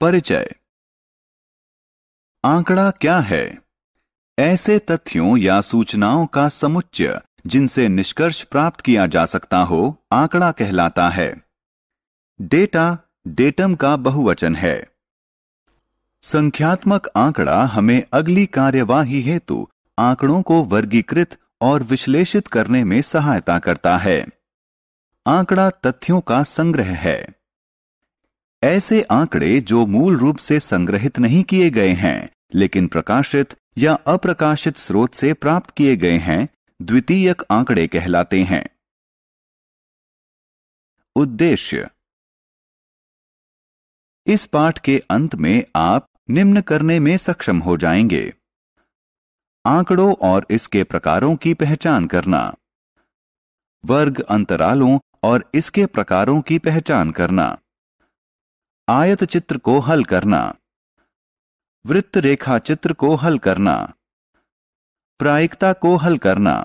परिचय। आंकड़ा क्या है? ऐसे तथ्यों या सूचनाओं का समुच्चय जिनसे निष्कर्ष प्राप्त किया जा सकता हो, आंकड़ा कहलाता है। डेटा, डेटम का बहुवचन है। संख्यात्मक आंकड़ा हमें अगली कार्यवाही हेतु आंकड़ों को वर्गीकृत और विश्लेषित करने में सहायता करता है। आंकड़ा तथ्यों का संग्रह है। ऐसे आंकड़े जो मूल रूप से संग्रहित नहीं किए गए हैं लेकिन प्रकाशित या अप्रकाशित स्रोत से प्राप्त किए गए हैं, द्वितीयक आंकड़े कहलाते हैं। उद्देश्य। इस पाठ के अंत में आप निम्न करने में सक्षम हो जाएंगे: आंकड़ों और इसके प्रकारों की पहचान करना, वर्ग अंतरालों और इसके प्रकारों की पहचान करना, आयत चित्र को हल करना, वृत्त रेखा चित्र को हल करना, प्रायिकता को हल करना।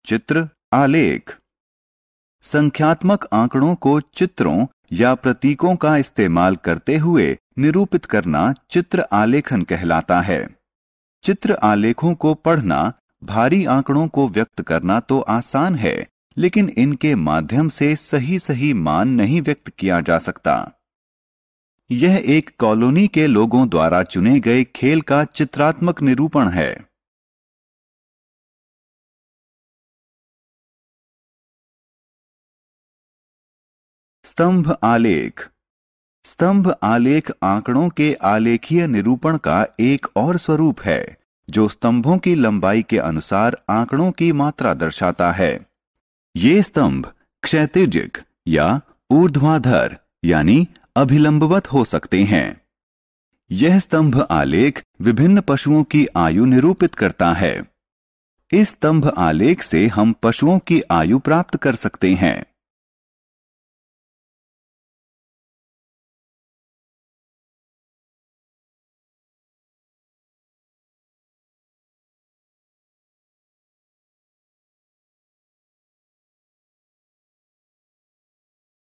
चित्र आलेख। संख्यात्मक आंकड़ों को चित्रों या प्रतीकों का इस्तेमाल करते हुए निरूपित करना चित्र आलेखन कहलाता है। चित्र आलेखों को पढ़ना भारी आंकड़ों को व्यक्त करना तो आसान है, लेकिन इनके माध्यम से सही मान नहीं व्यक्त किया जा सकता। यह एक कॉलोनी के लोगों द्वारा चुने गए खेल का चित्रात्मक निरूपण है। स्तंभ आलेख। स्तंभ आलेख आंकड़ों के आलेखीय निरूपण का एक और स्वरूप है, जो स्तंभों की लंबाई के अनुसार आंकड़ों की मात्रा दर्शाता है। ये स्तंभ क्षैतिजिक या ऊर्ध्वाधर यानी अभिलंबवत हो सकते हैं। यह स्तंभ आलेख विभिन्न पशुओं की आयु निरूपित करता है। इस स्तंभ आलेख से हम पशुओं की आयु प्राप्त कर सकते हैं।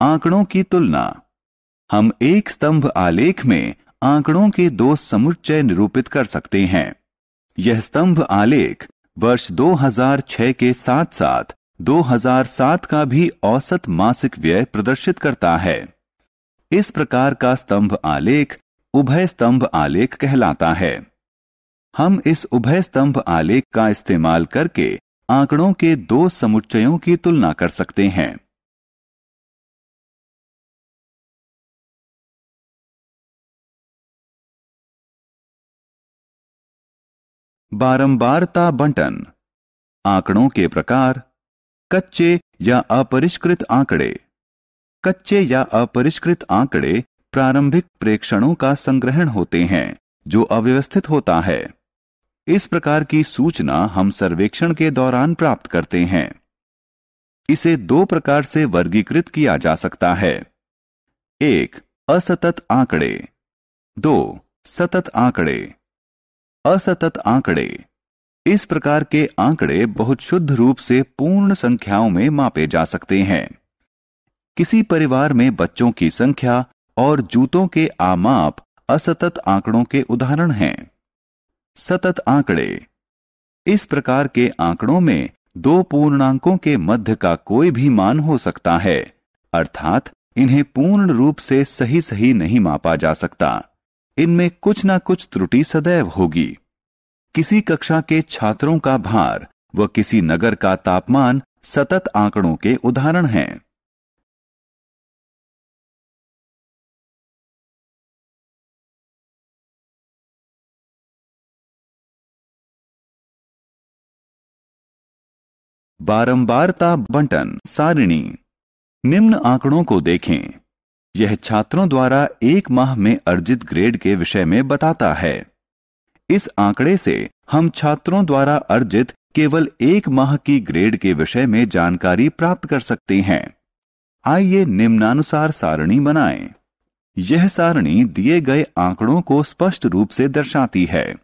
आंकड़ों की तुलना। हम एक स्तंभ आलेख में आंकड़ों के दो समुच्चय निरूपित कर सकते हैं। यह स्तंभ आलेख वर्ष 2006 के साथ साथ 2007 का भी औसत मासिक व्यय प्रदर्शित करता है। इस प्रकार का स्तंभ आलेख उभय स्तंभ आलेख कहलाता है। हम इस उभय स्तंभ आलेख का इस्तेमाल करके आंकड़ों के दो समुच्चयों की तुलना कर सकते हैं। बारंबारता बंटन। आंकड़ों के प्रकार। कच्चे या अपरिष्कृत आंकड़े। कच्चे या अपरिष्कृत आंकड़े प्रारंभिक प्रेक्षणों का संग्रहण होते हैं जो अव्यवस्थित होता है। इस प्रकार की सूचना हम सर्वेक्षण के दौरान प्राप्त करते हैं। इसे दो प्रकार से वर्गीकृत किया जा सकता है: 1. असतत आंकड़े। 2. सतत आंकड़े। असतत आंकड़े। इस प्रकार के आंकड़े बहुत शुद्ध रूप से पूर्ण संख्याओं में मापे जा सकते हैं। किसी परिवार में बच्चों की संख्या और जूतों के आमाप असतत आंकड़ों के उदाहरण हैं। सतत आंकड़े। इस प्रकार के आंकड़ों में दो पूर्णांकों के मध्य का कोई भी मान हो सकता है, अर्थात इन्हें पूर्ण रूप से सही नहीं मापा जा सकता। इनमें कुछ ना कुछ त्रुटि सदैव होगी। किसी कक्षा के छात्रों का भार व किसी नगर का तापमान सतत आंकड़ों के उदाहरण हैं। बारंबारता बंटन सारिणी। निम्न आंकड़ों को देखें। यह छात्रों द्वारा एक माह में अर्जित ग्रेड के विषय में बताता है। इस आंकड़े से हम छात्रों द्वारा अर्जित केवल एक माह की ग्रेड के विषय में जानकारी प्राप्त कर सकते हैं। आइए निम्नानुसार सारणी बनाएं। यह सारणी दिए गए आंकड़ों को स्पष्ट रूप से दर्शाती है।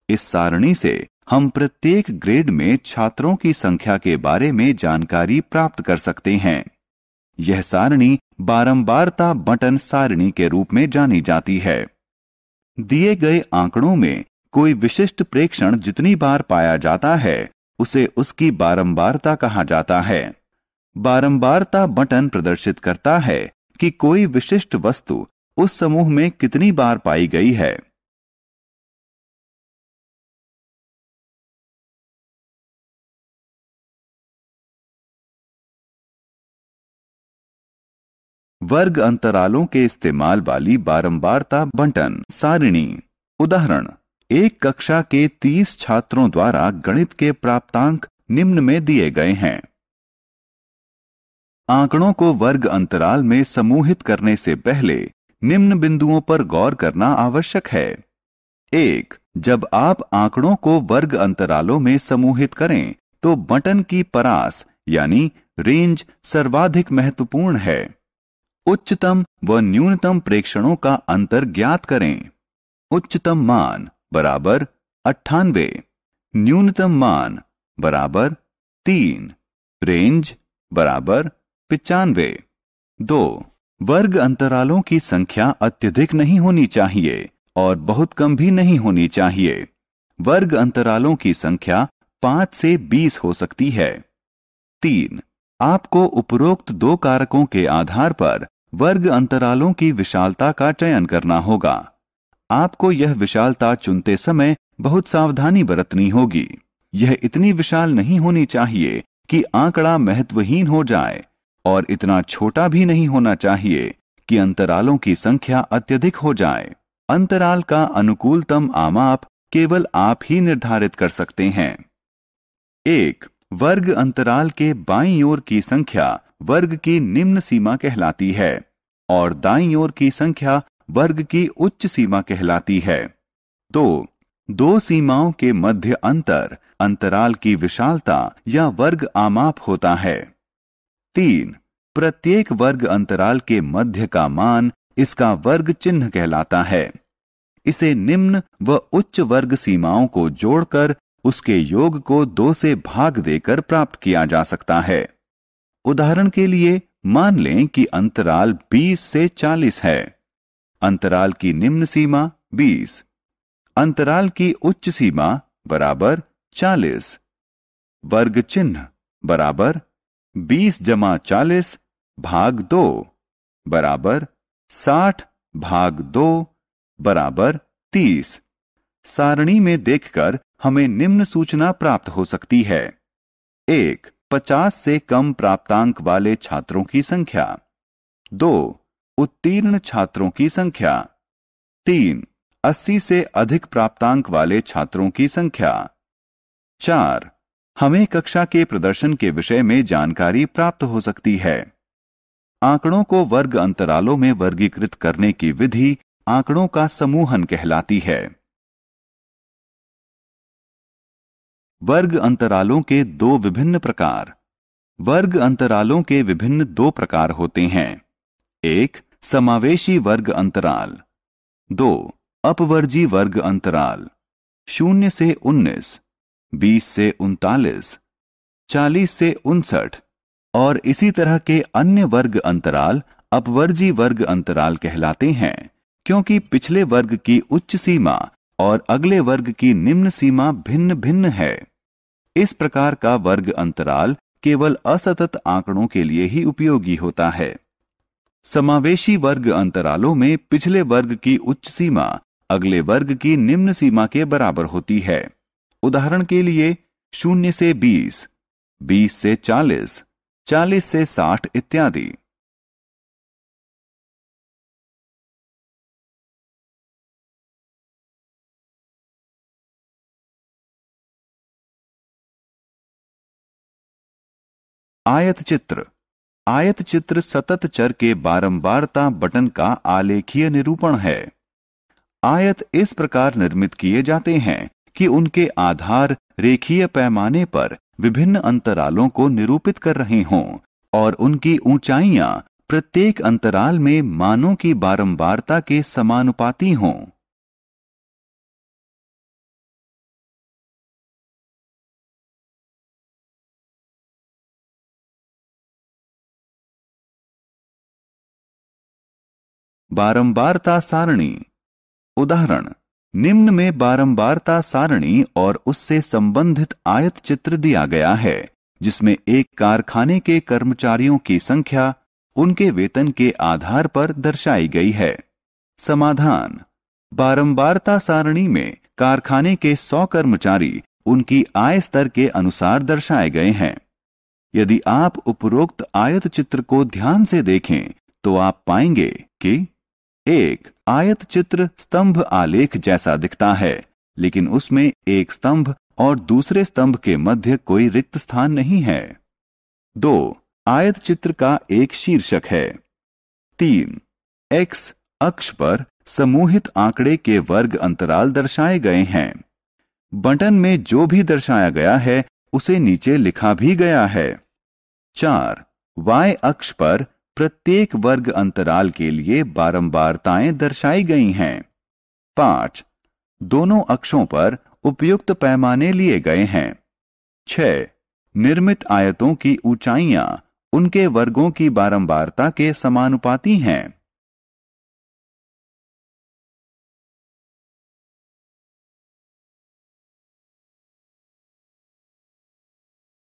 इस सारणी से हम प्रत्येक ग्रेड में छात्रों की संख्या के बारे में जानकारी प्राप्त कर सकते हैं। यह सारणी बारंबारता बटन सारणी के रूप में जानी जाती है। दिए गए आंकड़ों में कोई विशिष्ट प्रेक्षण जितनी बार पाया जाता है उसे उसकी बारंबारता कहा जाता है। बारंबारता बटन प्रदर्शित करता है कि कोई विशिष्ट वस्तु उस समूह में कितनी बार पाई गई है। वर्ग अंतरालों के इस्तेमाल वाली बारंबारता बंटन सारिणी। उदाहरण, एक कक्षा के 30 छात्रों द्वारा गणित के प्राप्तांक निम्न में दिए गए हैं। आंकड़ों को वर्ग अंतराल में समूहित करने से पहले निम्न बिंदुओं पर गौर करना आवश्यक है। 1. जब आप आंकड़ों को वर्ग अंतरालों में समूहित करें तो बटन की परास यानी रेंज सर्वाधिक महत्वपूर्ण है। उच्चतम व न्यूनतम प्रेक्षणों का अंतर ज्ञात करें। उच्चतम मान बराबर 98, न्यूनतम मान बराबर 3, रेंज बराबर 95। 2. वर्ग अंतरालों की संख्या अत्यधिक नहीं होनी चाहिए और बहुत कम भी नहीं होनी चाहिए। वर्ग अंतरालों की संख्या 5 से 20 हो सकती है। 3. आपको उपरोक्त दो कारकों के आधार पर वर्ग अंतरालों की विशालता का चयन करना होगा। आपको यह विशालता चुनते समय बहुत सावधानी बरतनी होगी। यह इतनी विशाल नहीं होनी चाहिए कि आंकड़ा महत्वहीन हो जाए और इतना छोटा भी नहीं होना चाहिए कि अंतरालों की संख्या अत्यधिक हो जाए। अंतराल का अनुकूलतम आमाप केवल आप ही निर्धारित कर सकते हैं। 1. वर्ग अंतराल के बाईं ओर की संख्या वर्ग की निम्न सीमा कहलाती है और दाईं ओर की संख्या वर्ग की उच्च सीमा कहलाती है। 2. दो सीमाओं के मध्य अंतर अंतराल की विशालता या वर्ग आमाप होता है। 3. प्रत्येक वर्ग अंतराल के मध्य का मान इसका वर्ग चिन्ह कहलाता है। इसे निम्न व उच्च वर्ग सीमाओं को जोड़कर उसके योग को 2 से भाग देकर प्राप्त किया जा सकता है। उदाहरण के लिए मान लें कि अंतराल 20 से 40 है। अंतराल की निम्न सीमा 20, अंतराल की उच्च सीमा बराबर 40। वर्ग चिन्ह बराबर 20 जमा 40 भाग 2 बराबर 60 भाग 2 बराबर 30। सारणी में देखकर हमें निम्न सूचना प्राप्त हो सकती है। 1. 50 से कम प्राप्तांक वाले छात्रों की संख्या। 2. उत्तीर्ण छात्रों की संख्या। 3. 80 से अधिक प्राप्तांक वाले छात्रों की संख्या। 4. हमें कक्षा के प्रदर्शन के विषय में जानकारी प्राप्त हो सकती है। आंकड़ों को वर्ग अंतरालों में वर्गीकृत करने की विधि आंकड़ों का समूहन कहलाती है। वर्ग अंतरालों के दो विभिन्न प्रकार। वर्ग अंतरालों के विभिन्न दो प्रकार होते हैं। 1. समावेशी वर्ग अंतराल। 2. अपवर्जी वर्ग अंतराल। 0 से 19, 20 से 39, 40 से 59 और इसी तरह के अन्य वर्ग अंतराल अपवर्जी वर्ग अंतराल कहलाते हैं, क्योंकि पिछले वर्ग की उच्च सीमा और अगले वर्ग की निम्न सीमा भिन्न भिन्न है। इस प्रकार का वर्ग अंतराल केवल असतत आंकड़ों के लिए ही उपयोगी होता है। समावेशी वर्ग अंतरालों में पिछले वर्ग की उच्च सीमा अगले वर्ग की निम्न सीमा के बराबर होती है। उदाहरण के लिए 0 से 20, 20 से 40, 40 से 60 इत्यादि। आयत चित्र। आयत चित्र सतत चर के बारंबारता बटन का आलेखीय निरूपण है। आयत इस प्रकार निर्मित किए जाते हैं कि उनके आधार रेखीय पैमाने पर विभिन्न अंतरालों को निरूपित कर रहे हों और उनकी ऊंचाइयां प्रत्येक अंतराल में मानों की बारंबारता के समानुपाती हों। बारंबारता सारणी। उदाहरण, निम्न में बारंबारता सारणी और उससे संबंधित आयत चित्र दिया गया है, जिसमें एक कारखाने के कर्मचारियों की संख्या उनके वेतन के आधार पर दर्शाई गई है। समाधान, बारंबारता सारणी में कारखाने के 100 कर्मचारी उनकी आय स्तर के अनुसार दर्शाए गए हैं। यदि आप उपरोक्त आयत चित्र को ध्यान से देखें तो आप पाएंगे कि एक आयत चित्र स्तंभ आलेख जैसा दिखता है, लेकिन उसमें एक स्तंभ और दूसरे स्तंभ के मध्य कोई रिक्त स्थान नहीं है। 2. आयत चित्र का एक शीर्षक है। 3. एक्स अक्ष पर समूहित आंकड़े के वर्ग अंतराल दर्शाए गए हैं। बटन में जो भी दर्शाया गया है उसे नीचे लिखा भी गया है। 4. वाई अक्ष पर प्रत्येक वर्ग अंतराल के लिए बारंबारताएं दर्शाई गई हैं। 5. दोनों अक्षों पर उपयुक्त पैमाने लिए गए हैं। 6. निर्मित आयतों की ऊंचाइयां उनके वर्गों की बारंबारता के समानुपाती हैं।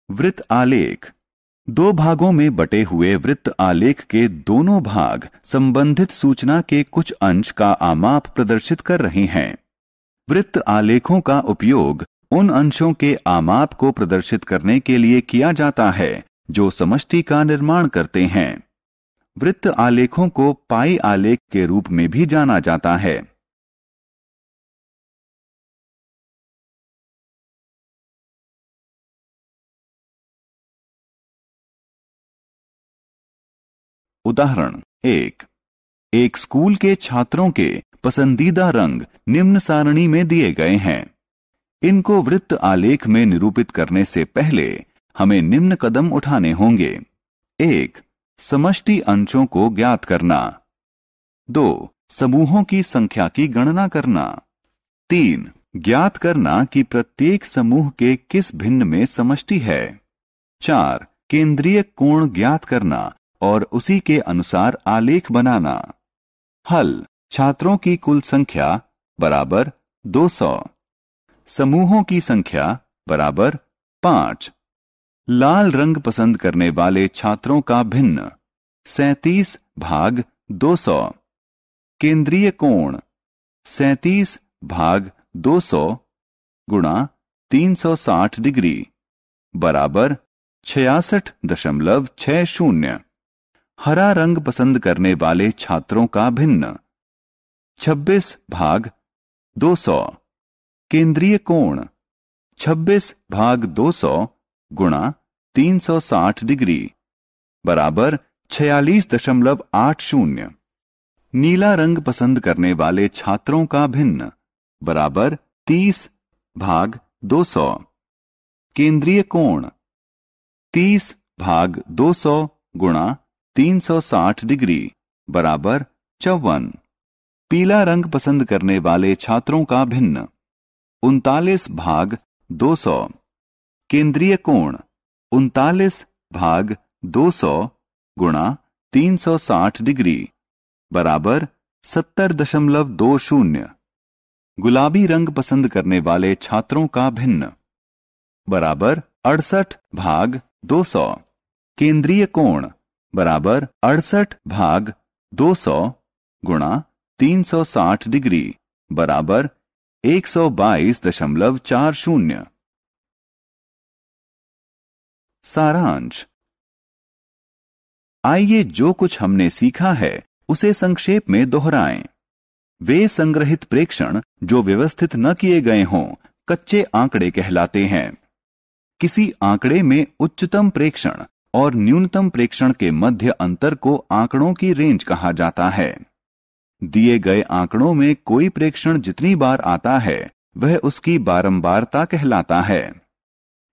वृत्त आलेख। 2 भागों में बटे हुए वृत्त आलेख के दोनों भाग संबंधित सूचना के कुछ अंश का आमाप प्रदर्शित कर रहे हैं। वृत्त आलेखों का उपयोग उन अंशों के आमाप को प्रदर्शित करने के लिए किया जाता है जो समष्टि का निर्माण करते हैं। वृत्त आलेखों को पाई आलेख के रूप में भी जाना जाता है। उदाहरण 1. एक स्कूल के छात्रों के पसंदीदा रंग निम्न सारणी में दिए गए हैं। इनको वृत्त आलेख में निरूपित करने से पहले हमें निम्न कदम उठाने होंगे। 1. समष्टि अंशों को ज्ञात करना। 2. समूहों की संख्या की गणना करना। 3. ज्ञात करना कि प्रत्येक समूह के किस भिन्न में समष्टि है। 4. केंद्रीय कोण ज्ञात करना और उसी के अनुसार आलेख बनाना। हल, छात्रों की कुल संख्या बराबर 200, समूहों की संख्या बराबर 5। लाल रंग पसंद करने वाले छात्रों का भिन्न 37 भाग 200। केंद्रीय कोण 37 भाग 200 गुणा 360 डिग्री बराबर 66.60। हरा रंग पसंद करने वाले छात्रों का भिन्न 26 भाग 200। केंद्रीय कोण 26 भाग 200 गुणा 360 डिग्री बराबर 46.80। नीला रंग पसंद करने वाले छात्रों का भिन्न बराबर 30 भाग 200। केंद्रीय कोण 30 भाग 200 गुणा 360 डिग्री बराबर 54। पीला रंग पसंद करने वाले छात्रों का भिन्न 39 भाग 200। केंद्रीय कोण 39 भाग 200 गुणा 360 डिग्री बराबर 70.20। गुलाबी रंग पसंद करने वाले छात्रों का भिन्न बराबर 68 भाग 200। केंद्रीय कोण बराबर 68 भाग 200 गुणा 360 डिग्री बराबर 122.40। सारांश। आइए जो कुछ हमने सीखा है उसे संक्षेप में दोहराएं। वे संग्रहित प्रेक्षण जो व्यवस्थित न किए गए हों कच्चे आंकड़े कहलाते हैं। किसी आंकड़े में उच्चतम प्रेक्षण और न्यूनतम प्रेक्षण के मध्य अंतर को आंकड़ों की रेंज कहा जाता है। दिए गए आंकड़ों में कोई प्रेक्षण जितनी बार आता है वह उसकी बारंबारता कहलाता है।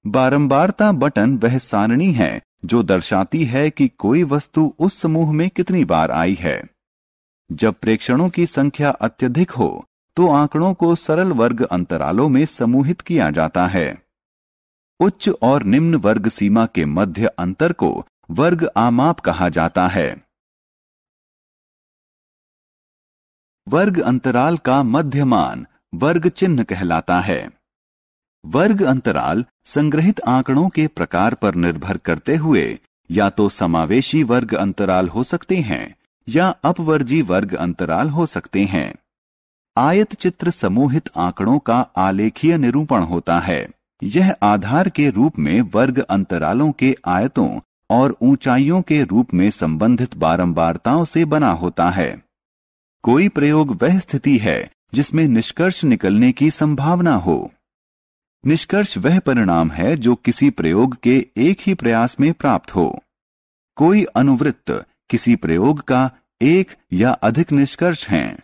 बारंबारता बटन वह सारणी है जो दर्शाती है कि कोई वस्तु उस समूह में कितनी बार आई है। जब प्रेक्षणों की संख्या अत्यधिक हो तो आंकड़ों को सरल वर्ग अंतरालों में समूहित किया जाता है। उच्च और निम्न वर्ग सीमा के मध्य अंतर को वर्ग आमाप कहा जाता है। वर्ग अंतराल का मध्यमान वर्ग चिन्ह कहलाता है। वर्ग अंतराल संग्रहित आंकड़ों के प्रकार पर निर्भर करते हुए या तो समावेशी वर्ग अंतराल हो सकते हैं या अपवर्जी वर्ग अंतराल हो सकते हैं। आयत चित्र समूहित आंकड़ों का आलेखीय निरूपण होता है। यह आधार के रूप में वर्ग अंतरालों के आयतों और ऊंचाइयों के रूप में संबंधित बारंबारताओं से बना होता है। कोई प्रयोग वह स्थिति है जिसमें निष्कर्ष निकलने की संभावना हो। निष्कर्ष वह परिणाम है जो किसी प्रयोग के एक ही प्रयास में प्राप्त हो। कोई अनुवृत्त किसी प्रयोग का एक या अधिक निष्कर्ष हैं।